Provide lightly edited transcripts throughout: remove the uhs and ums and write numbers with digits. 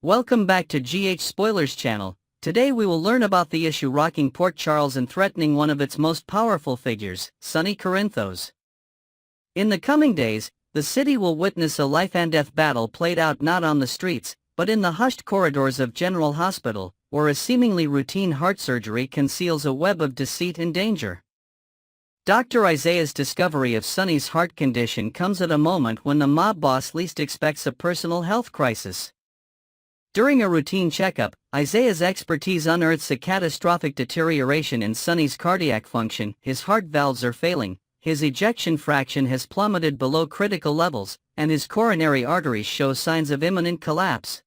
Welcome back to GH Spoilers channel. Today we will learn about the issue rocking Port Charles and threatening one of its most powerful figures, Sonny Corinthos. In the coming days, the city will witness a life-and-death battle played out not on the streets, but in the hushed corridors of General Hospital, where a seemingly routine heart surgery conceals a web of deceit and danger. Dr. Isaiah's discovery of Sonny's heart condition comes at a moment when the mob boss least expects a personal health crisis. During a routine checkup, Isaiah's expertise unearths a catastrophic deterioration in Sonny's cardiac function. His heart valves are failing, his ejection fraction has plummeted below critical levels, and his coronary arteries show signs of imminent collapse.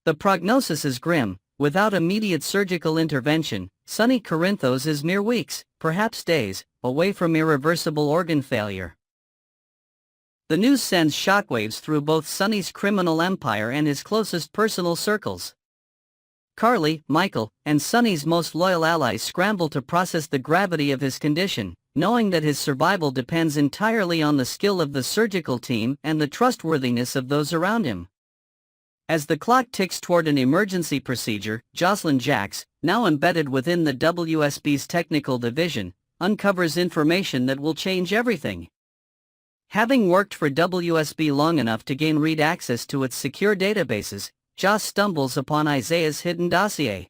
The prognosis is grim. Without immediate surgical intervention, Sonny Corinthos is mere weeks, perhaps days, away from irreversible organ failure. The news sends shockwaves through both Sonny's criminal empire and his closest personal circles. Carly, Michael, and Sonny's most loyal allies scramble to process the gravity of his condition, knowing that his survival depends entirely on the skill of the surgical team and the trustworthiness of those around him. As the clock ticks toward an emergency procedure, Jocelyn Jacks, now embedded within the WSB's technical division, uncovers information that will change everything. Having worked for WSB long enough to gain read access to its secure databases, Joss stumbles upon Isaiah's hidden dossier.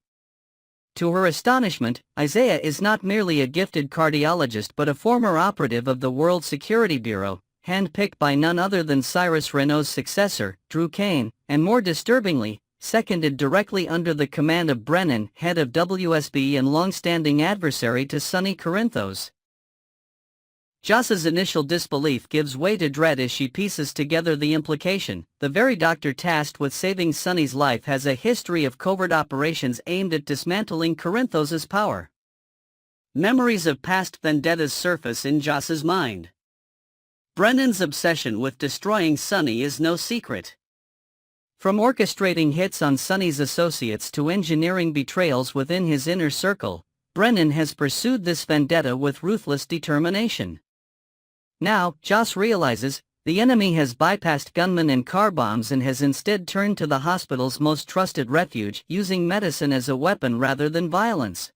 To her astonishment, Isaiah is not merely a gifted cardiologist but a former operative of the World Security Bureau, handpicked by none other than Cyrus Renault's successor, Drew Kane, and more disturbingly, seconded directly under the command of Brennan, head of WSB and long-standing adversary to Sonny Corinthos. Joss's initial disbelief gives way to dread as she pieces together the implication. The very doctor tasked with saving Sonny's life has a history of covert operations aimed at dismantling Corinthos's power. Memories of past vendettas surface in Joss's mind. Brennan's obsession with destroying Sonny is no secret. From orchestrating hits on Sonny's associates to engineering betrayals within his inner circle, Brennan has pursued this vendetta with ruthless determination. Now, Joss realizes, the enemy has bypassed gunmen and car bombs and has instead turned to the hospital's most trusted refuge, using medicine as a weapon rather than violence.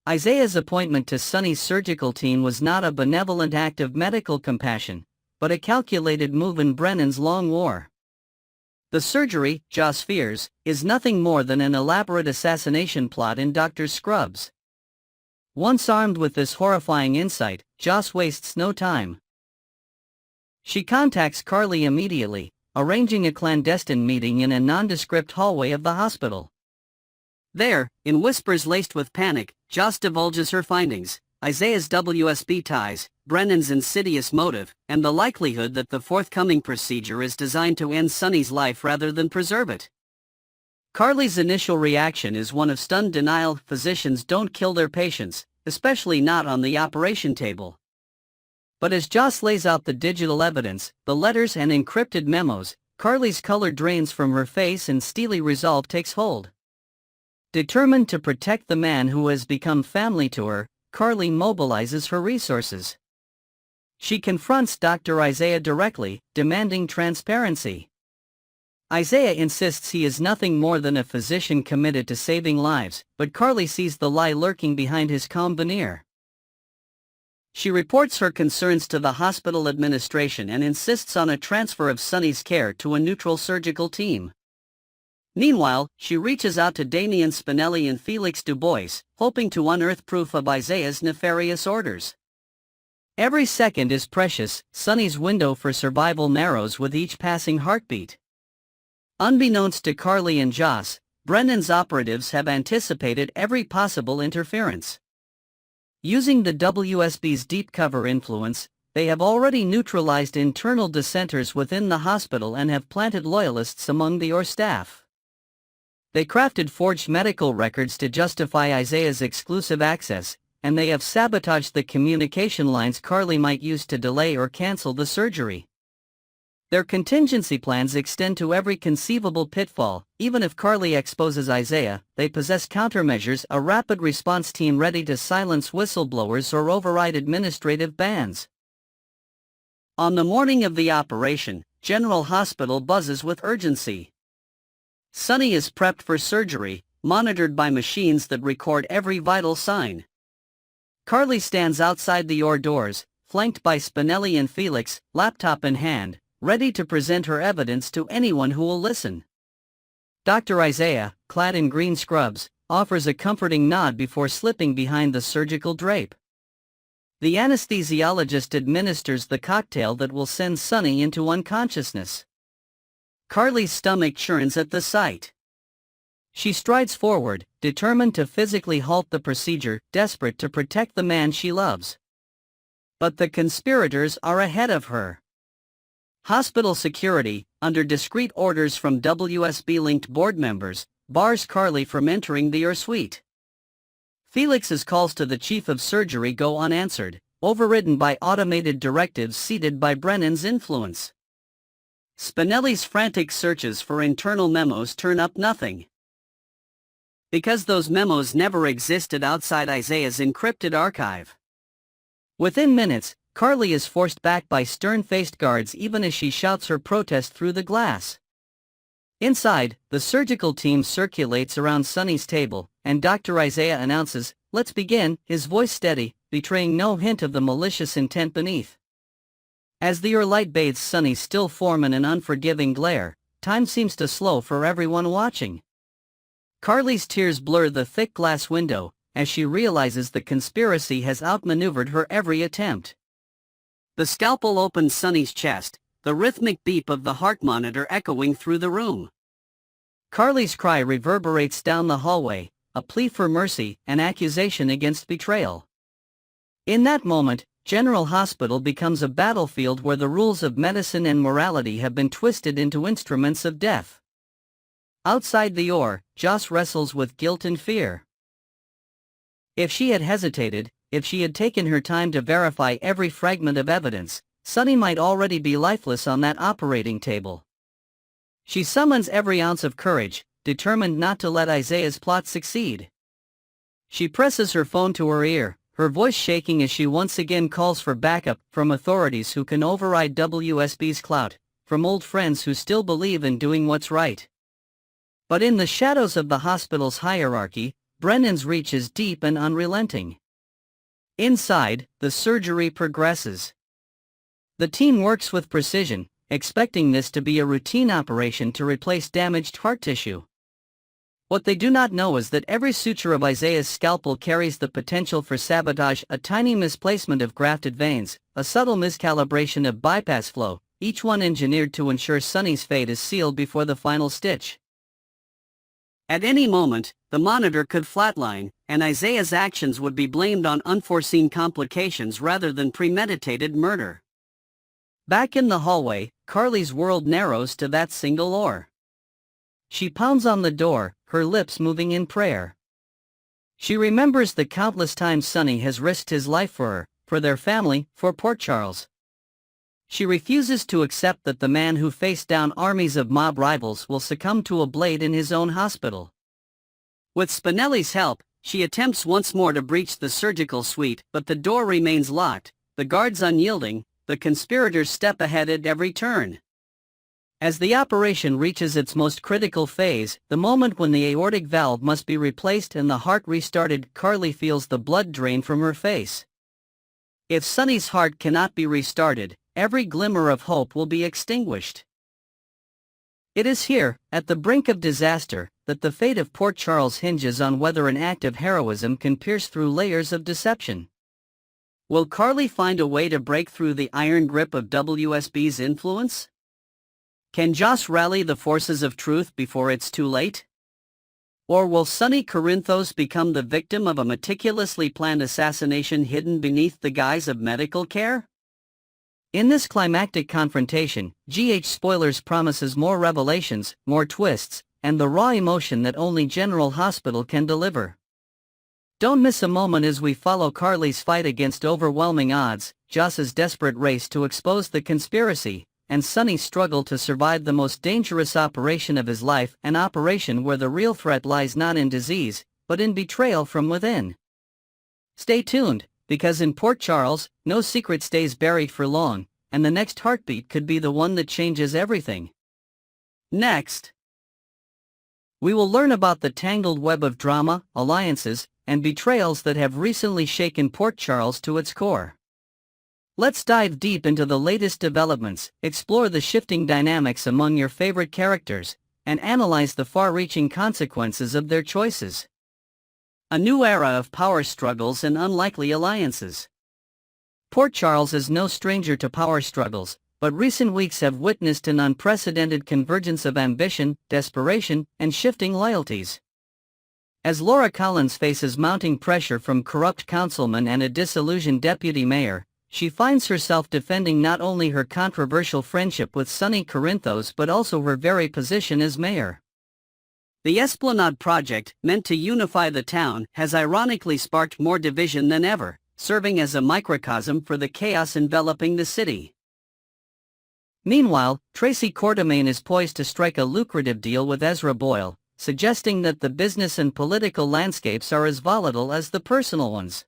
Isaiah's appointment to Sonny's surgical team was not a benevolent act of medical compassion, but a calculated move in Brennan's long war. The surgery, Joss fears, is nothing more than an elaborate assassination plot in Dr. Scrubs. Once armed with this horrifying insight, Joss wastes no time. She contacts Carly immediately, arranging a clandestine meeting in a nondescript hallway of the hospital. There, in whispers laced with panic, Joss divulges her findings: Isaiah's WSB ties, Brennan's insidious motive, and the likelihood that the forthcoming procedure is designed to end Sonny's life rather than preserve it. Carly's initial reaction is one of stunned denial. Physicians don't kill their patients, especially not on the operation table. But as Joss lays out the digital evidence, the letters and encrypted memos, Carly's color drains from her face and steely resolve takes hold. Determined to protect the man who has become family to her, Carly mobilizes her resources. She confronts Dr. Isaiah directly, demanding transparency. Isaiah insists he is nothing more than a physician committed to saving lives, but Carly sees the lie lurking behind his calm veneer. She reports her concerns to the hospital administration and insists on a transfer of Sonny's care to a neutral surgical team. Meanwhile, she reaches out to Damien Spinelli and Felix Dubois, hoping to unearth proof of Isaiah's nefarious orders. Every second is precious. Sonny's window for survival narrows with each passing heartbeat. Unbeknownst to Carly and Joss, Brennan's operatives have anticipated every possible interference. Using the WSB's deep cover influence, they have already neutralized internal dissenters within the hospital and have planted loyalists among the OR staff. They crafted forged medical records to justify Isaiah's exclusive access, and they have sabotaged the communication lines Carly might use to delay or cancel the surgery. Their contingency plans extend to every conceivable pitfall. Even if Carly exposes Isaiah, they possess countermeasures: a rapid response team ready to silence whistleblowers or override administrative bans. On the morning of the operation, General Hospital buzzes with urgency. Sonny is prepped for surgery, monitored by machines that record every vital sign. Carly stands outside the OR doors, flanked by Spinelli and Felix, laptop in hand, ready to present her evidence to anyone who will listen. Dr. Isaiah, clad in green scrubs, offers a comforting nod before slipping behind the surgical drape. The anesthesiologist administers the cocktail that will send Sonny into unconsciousness. Carly's stomach churns at the sight. She strides forward, determined to physically halt the procedure, desperate to protect the man she loves. But the conspirators are ahead of her. Hospital security, under discreet orders from WSB-linked board members, bars Carly from entering the OR suite. Felix's calls to the chief of surgery go unanswered, overridden by automated directives seated by Brennan's influence. Spinelli's frantic searches for internal memos turn up nothing. Because those memos never existed outside Isaiah's encrypted archive. Within minutes, Carly is forced back by stern-faced guards even as she shouts her protest through the glass. Inside, the surgical team circulates around Sonny's table, and Dr. Isaiah announces, "Let's begin," his voice steady, betraying no hint of the malicious intent beneath. As the OR light bathes Sonny's still form in an unforgiving glare, time seems to slow for everyone watching. Carly's tears blur the thick glass window, as she realizes the conspiracy has outmaneuvered her every attempt. The scalpel opens Sonny's chest, the rhythmic beep of the heart monitor echoing through the room. Carly's cry reverberates down the hallway, a plea for mercy, an accusation against betrayal. In that moment, General Hospital becomes a battlefield where the rules of medicine and morality have been twisted into instruments of death. Outside the OR, Joss wrestles with guilt and fear. If she had hesitated, if she had taken her time to verify every fragment of evidence, Sonny might already be lifeless on that operating table. She summons every ounce of courage, determined not to let Isaiah's plot succeed. She presses her phone to her ear, her voice shaking as she once again calls for backup from authorities who can override WSB's clout, from old friends who still believe in doing what's right. But in the shadows of the hospital's hierarchy, Brennan's reach is deep and unrelenting. Inside, the surgery progresses. The team works with precision, expecting this to be a routine operation to replace damaged heart tissue. What they do not know is that every suture of Isaiah's scalpel carries the potential for sabotage, a tiny misplacement of grafted veins, a subtle miscalibration of bypass flow, each one engineered to ensure Sonny's fate is sealed before the final stitch. At any moment, the monitor could flatline, and Isaiah's actions would be blamed on unforeseen complications rather than premeditated murder. Back in the hallway, Carly's world narrows to that single OR. She pounds on the door, her lips moving in prayer. She remembers the countless times Sonny has risked his life for her, for their family, for Port Charles. She refuses to accept that the man who faced down armies of mob rivals will succumb to a blade in his own hospital. With Spinelli's help, she attempts once more to breach the surgical suite, but the door remains locked, the guards unyielding, the conspirators step ahead at every turn. As the operation reaches its most critical phase, the moment when the aortic valve must be replaced and the heart restarted, Carly feels the blood drain from her face. If Sonny's heart cannot be restarted, every glimmer of hope will be extinguished. It is here, at the brink of disaster, that the fate of Port Charles hinges on whether an act of heroism can pierce through layers of deception. Will Carly find a way to break through the iron grip of WSB's influence? Can Joss rally the forces of truth before it's too late? Or will Sonny Corinthos become the victim of a meticulously planned assassination hidden beneath the guise of medical care? In this climactic confrontation, GH Spoilers promises more revelations, more twists, and the raw emotion that only General Hospital can deliver. Don't miss a moment as we follow Carly's fight against overwhelming odds, Joss's desperate race to expose the conspiracy, and Sonny's struggle to survive the most dangerous operation of his life, an operation where the real threat lies not in disease, but in betrayal from within. Stay tuned, because in Port Charles, no secret stays buried for long, and the next heartbeat could be the one that changes everything. Next. We will learn about the tangled web of drama, alliances, and betrayals that have recently shaken Port Charles to its core. Let's dive deep into the latest developments, explore the shifting dynamics among your favorite characters, and analyze the far-reaching consequences of their choices. A new era of power struggles and unlikely alliances. Port Charles is no stranger to power struggles, but recent weeks have witnessed an unprecedented convergence of ambition, desperation, and shifting loyalties. As Laura Collins faces mounting pressure from corrupt councilmen and a disillusioned deputy mayor, she finds herself defending not only her controversial friendship with Sonny Corinthos but also her very position as mayor. The Esplanade project, meant to unify the town, has ironically sparked more division than ever, serving as a microcosm for the chaos enveloping the city. Meanwhile, Tracy Quartermain is poised to strike a lucrative deal with Ezra Boyle, suggesting that the business and political landscapes are as volatile as the personal ones.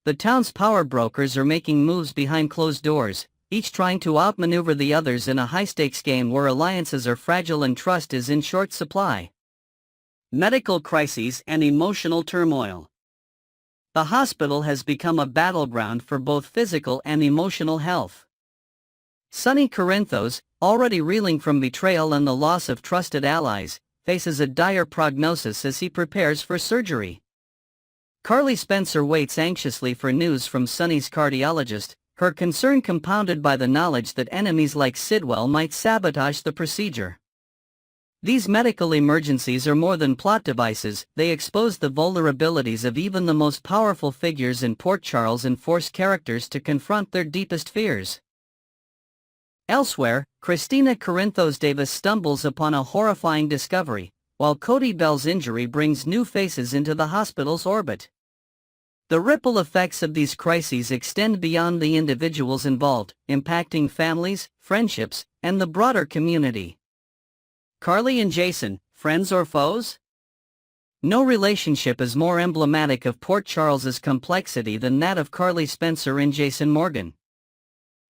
The town's power brokers are making moves behind closed doors, each trying to outmaneuver the others in a high-stakes game where alliances are fragile and trust is in short supply. Medical crises and emotional turmoil. The hospital has become a battleground for both physical and emotional health. Sonny Corinthos, already reeling from betrayal and the loss of trusted allies, faces a dire prognosis as he prepares for surgery. Carly Spencer waits anxiously for news from Sonny's cardiologist, her concern compounded by the knowledge that enemies like Sidwell might sabotage the procedure. These medical emergencies are more than plot devices, they expose the vulnerabilities of even the most powerful figures in Port Charles and force characters to confront their deepest fears. Elsewhere, Christina Corinthos Davis stumbles upon a horrifying discovery, while Cody Bell's injury brings new faces into the hospital's orbit. The ripple effects of these crises extend beyond the individuals involved, impacting families, friendships, and the broader community. Carly and Jason, friends or foes? No relationship is more emblematic of Port Charles's complexity than that of Carly Spencer and Jason Morgan.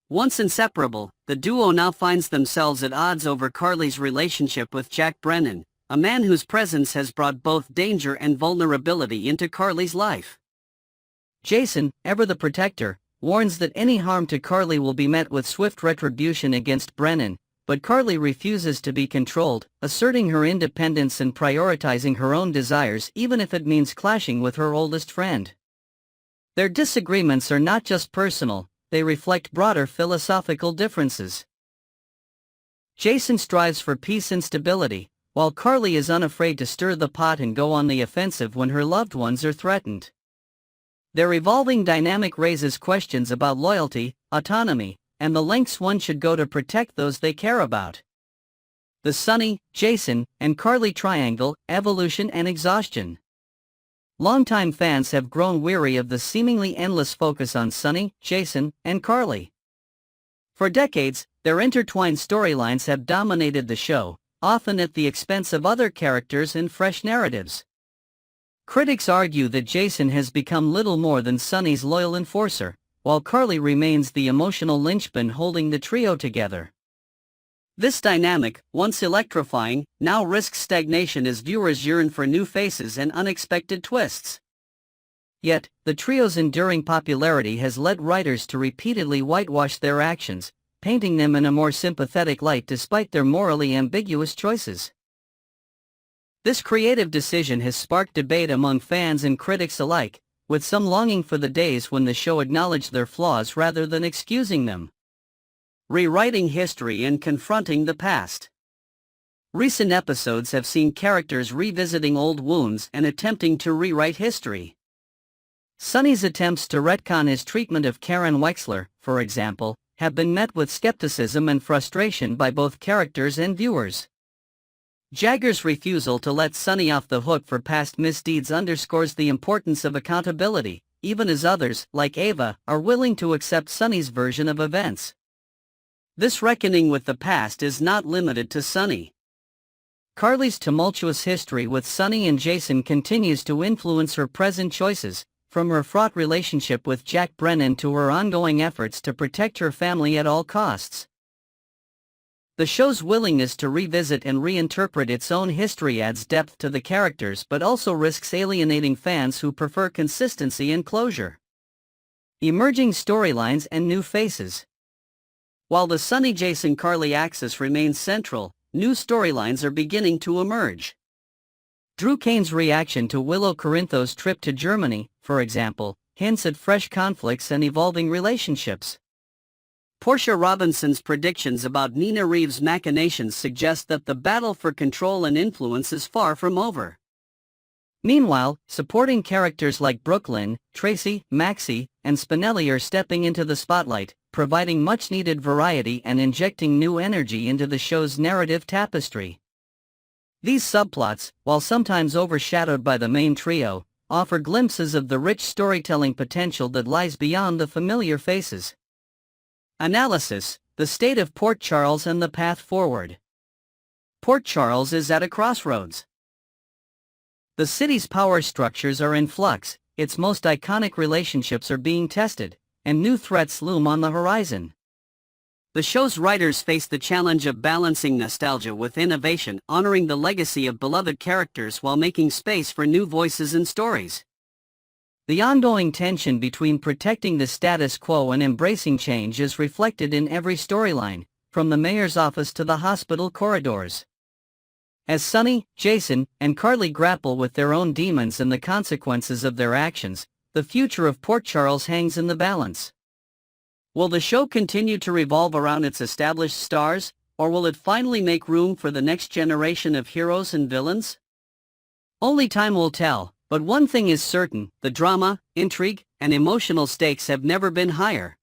Once inseparable, the duo now finds themselves at odds over Carly's relationship with Jack Brennan, a man whose presence has brought both danger and vulnerability into Carly's life. Jason, ever the protector, warns that any harm to Carly will be met with swift retribution against Brennan, but Carly refuses to be controlled, asserting her independence and prioritizing her own desires even if it means clashing with her oldest friend. Their disagreements are not just personal, they reflect broader philosophical differences. Jason strives for peace and stability, while Carly is unafraid to stir the pot and go on the offensive when her loved ones are threatened. Their evolving dynamic raises questions about loyalty, autonomy, and the lengths one should go to protect those they care about. The Sonny, Jason, and Carly triangle, evolution and exhaustion. Longtime fans have grown weary of the seemingly endless focus on Sonny, Jason, and Carly. For decades, their intertwined storylines have dominated the show, often at the expense of other characters and fresh narratives. Critics argue that Jason has become little more than Sonny's loyal enforcer, while Carly remains the emotional linchpin holding the trio together. This dynamic, once electrifying, now risks stagnation as viewers yearn for new faces and unexpected twists. Yet, the trio's enduring popularity has led writers to repeatedly whitewash their actions, painting them in a more sympathetic light despite their morally ambiguous choices. This creative decision has sparked debate among fans and critics alike, with some longing for the days when the show acknowledged their flaws rather than excusing them. Rewriting history and confronting the past. Recent episodes have seen characters revisiting old wounds and attempting to rewrite history. Sonny's attempts to retcon his treatment of Karen Wexler, for example, have been met with skepticism and frustration by both characters and viewers. Jagger's refusal to let Sonny off the hook for past misdeeds underscores the importance of accountability, even as others, like Ava, are willing to accept Sonny's version of events. This reckoning with the past is not limited to Sonny. Carly's tumultuous history with Sonny and Jason continues to influence her present choices, from her fraught relationship with Jack Brennan to her ongoing efforts to protect her family at all costs. The show's willingness to revisit and reinterpret its own history adds depth to the characters but also risks alienating fans who prefer consistency and closure. Emerging storylines and new faces. While the Sonny Jason Carly axis remains central, new storylines are beginning to emerge. Drew Kane's reaction to Willow Corinthos' trip to Germany, for example, hints at fresh conflicts and evolving relationships. Portia Robinson's predictions about Nina Reeves' machinations suggest that the battle for control and influence is far from over. Meanwhile, supporting characters like Brooklyn, Tracy, Maxie, and Spinelli are stepping into the spotlight, providing much-needed variety and injecting new energy into the show's narrative tapestry. These subplots, while sometimes overshadowed by the main trio, offer glimpses of the rich storytelling potential that lies beyond the familiar faces. Analysis: the state of Port Charles and the path forward. Port Charles is at a crossroads. The city's power structures are in flux, its most iconic relationships are being tested, and new threats loom on the horizon. The show's writers face the challenge of balancing nostalgia with innovation, honoring the legacy of beloved characters while making space for new voices and stories. The ongoing tension between protecting the status quo and embracing change is reflected in every storyline, from the mayor's office to the hospital corridors. As Sonny, Jason, and Carly grapple with their own demons and the consequences of their actions, the future of Port Charles hangs in the balance. Will the show continue to revolve around its established stars, or will it finally make room for the next generation of heroes and villains? Only time will tell. But one thing is certain: the drama, intrigue, and emotional stakes have never been higher.